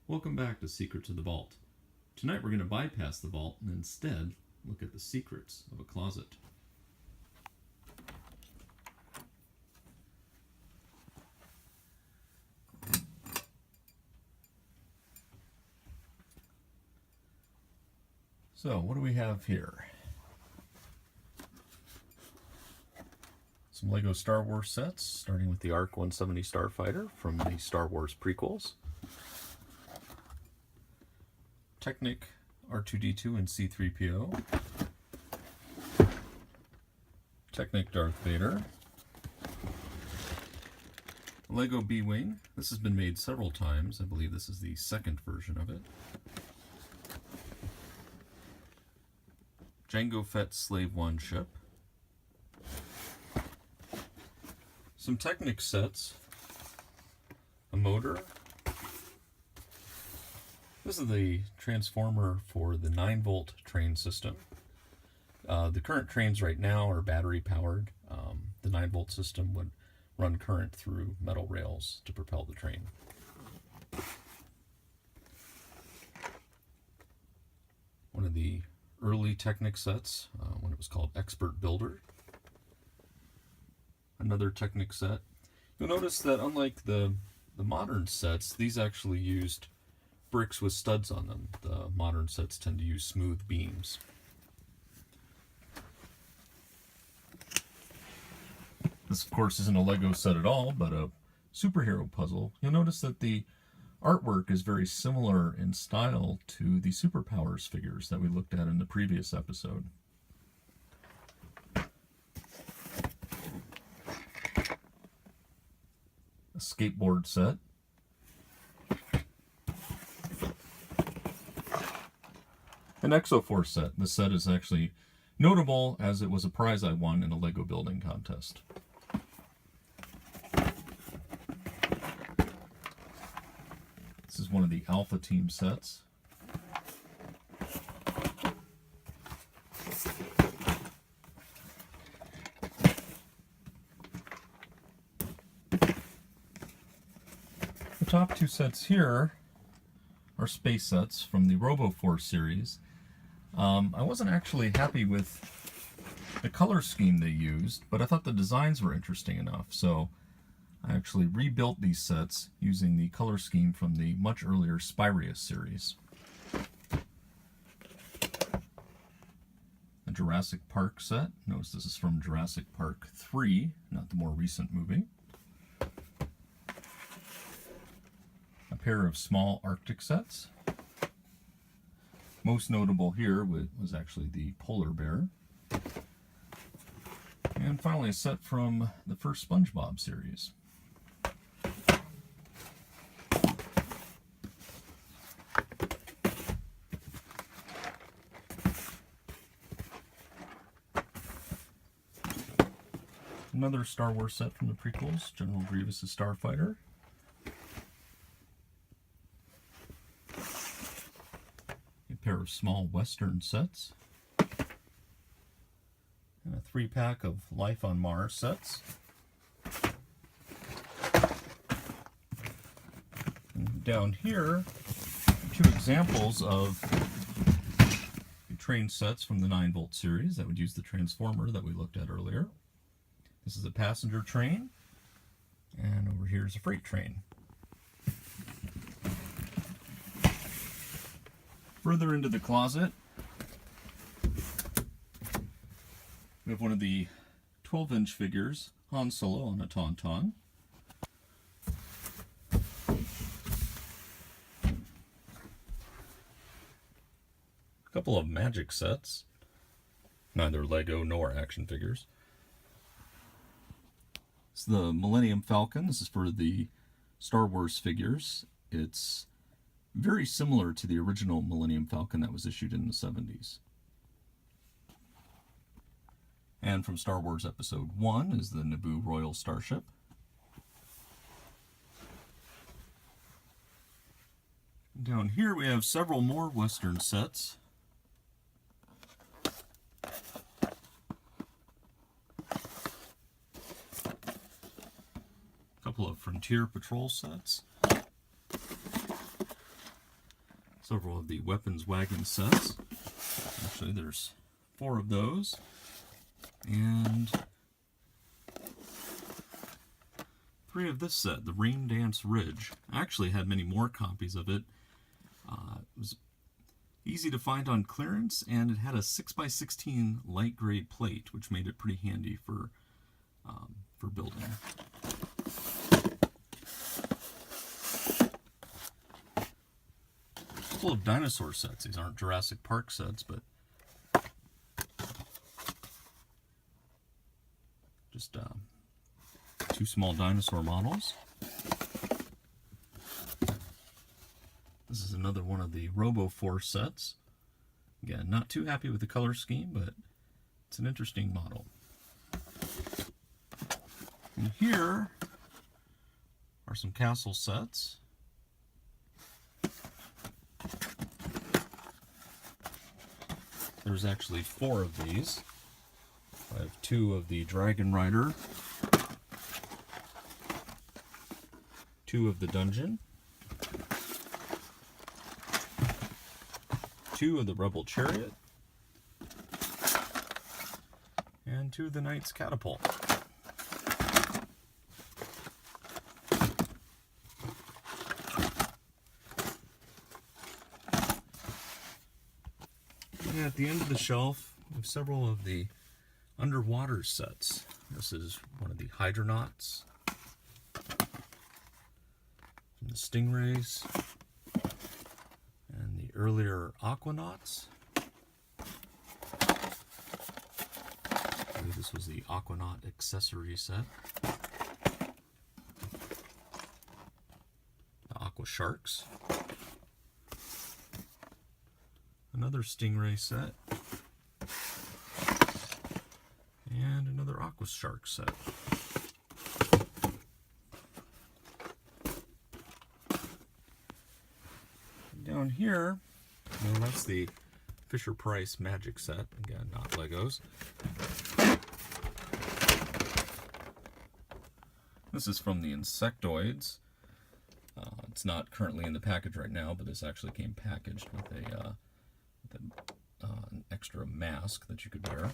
Welcome back to Secrets of the Vault. Tonight we're going to bypass the vault and instead look at the secrets of a closet. So, what do we have here? Some Lego Star Wars sets, starting with the ARC 170 Starfighter from the Star Wars prequels. Technic R2-D2 and C-3PO. Technic Darth Vader. Lego B-Wing. This has been made several times. I believe this is the second version of it. Jango Fett Slave One ship. Some Technic sets. A motor. This is the transformer for the 9-volt train system. The current trains right now are battery powered. The 9-volt system would run current through metal rails to propel the train. One of the early Technic sets, when it was called Expert Builder. Another Technic set. You'll notice that unlike the modern sets, these actually used bricks with studs on them. The modern sets tend to use smooth beams. This, of course, isn't a Lego set at all, but a superhero puzzle. You'll notice that the artwork is very similar in style to the Superpowers figures that we looked at in the previous episode. A skateboard set. An Exoforce set. This set is actually notable as it was a prize I won in a Lego building contest. This is one of the Alpha Team sets. The top two sets here are space sets from the RoboForce series. I wasn't actually happy with the color scheme they used, but I thought the designs were interesting enough, so I actually rebuilt these sets using the color scheme from the much earlier Spyrius series. A Jurassic Park set. Notice this is from Jurassic Park 3, not the more recent movie. A pair of small Arctic sets. Most notable here was actually the Polar Bear. And finally a set from the first SpongeBob series. Another Star Wars set from the prequels, General Grievous' Starfighter. A pair of small Western sets. And a 3-pack of Life on Mars sets. And down here, 2 examples of the train sets from the 9-volt series that would use the transformer that we looked at earlier. This is a passenger train, and over here is a freight train. Further into the closet, we have one of the 12-inch figures, Han Solo on a Tauntaun. A couple of Magic sets, neither Lego nor action figures. It's the Millennium Falcon. This is for the Star Wars figures. It's very similar to the original Millennium Falcon that was issued in the 70s. And from Star Wars Episode 1 is the Naboo Royal Starship. Down here we have several more Western sets. A couple of Frontier Patrol sets. several of the weapons wagon sets. Actually, there's 4 of those. And 3 of this set, the Rain Dance Ridge. I actually had many more copies of it. It was easy to find on clearance, and it had a 6x16 light gray plate, which made it pretty handy for building. Full of dinosaur sets. These aren't Jurassic Park sets, but just 2 small dinosaur models. This is another one of the RoboForce sets. Again, not too happy with the color scheme, but it's an interesting model. And here are some castle sets. There's actually 4 of these. I have 2 of the Dragon Rider, 2 of the Dungeon, 2 of the Rebel Chariot, and 2 of the Knight's Catapult. And at the end of the shelf, we have several of the underwater sets. This is one of the Hydronauts, from the Stingrays, and the earlier Aquanauts. I believe this was the Aquanaut accessory set. The Aqua Sharks. Another Stingray set. And another Aqua Shark set. Down here, well, that's the Fisher-Price Magic set. Again, not Legos. This is from the Insectoids. It's not currently in the package right now, but this actually came packaged with an extra mask that you could wear.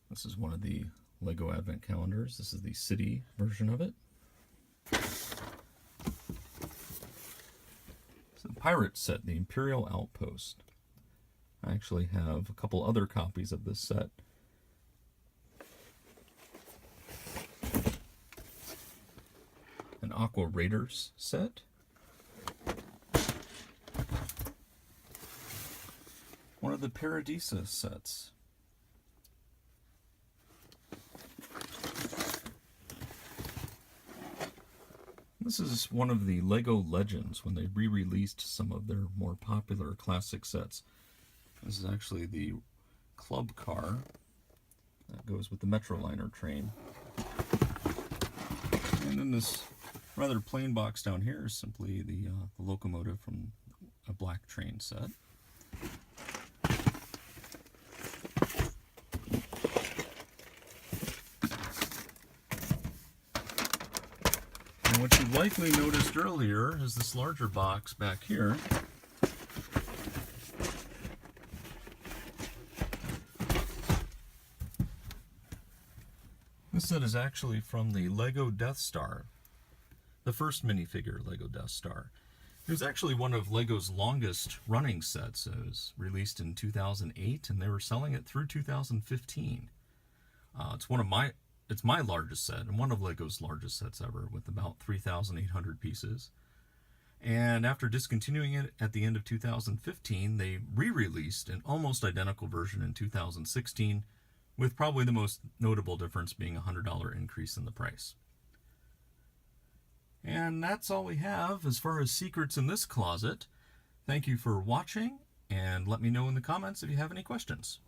This is one of the Lego Advent Calendars. This is the city version of it. It's a pirate set, the Imperial Outpost. I actually have a couple other copies of this set. An Aqua Raiders set. One of the Paradisa sets. This is one of the Lego Legends when they re-released some of their more popular classic sets. This is actually the club car that goes with the Metroliner train. And then this rather plain box down here is simply the locomotive from a Black Train set. And what you likely noticed earlier is this larger box back here. This set is actually from the Lego Death Star, the first minifigure Lego Death Star. It was actually one of Lego's longest running sets. It was released in 2008 and they were selling it through 2015. It's my largest set and one of Lego's largest sets ever, with about 3,800 pieces. And after discontinuing it at the end of 2015, they re-released an almost identical version in 2016, with probably the most notable difference being a $100 increase in the price. And that's all we have as far as secrets in this closet. Thank you for watching, and let me know in the comments if you have any questions.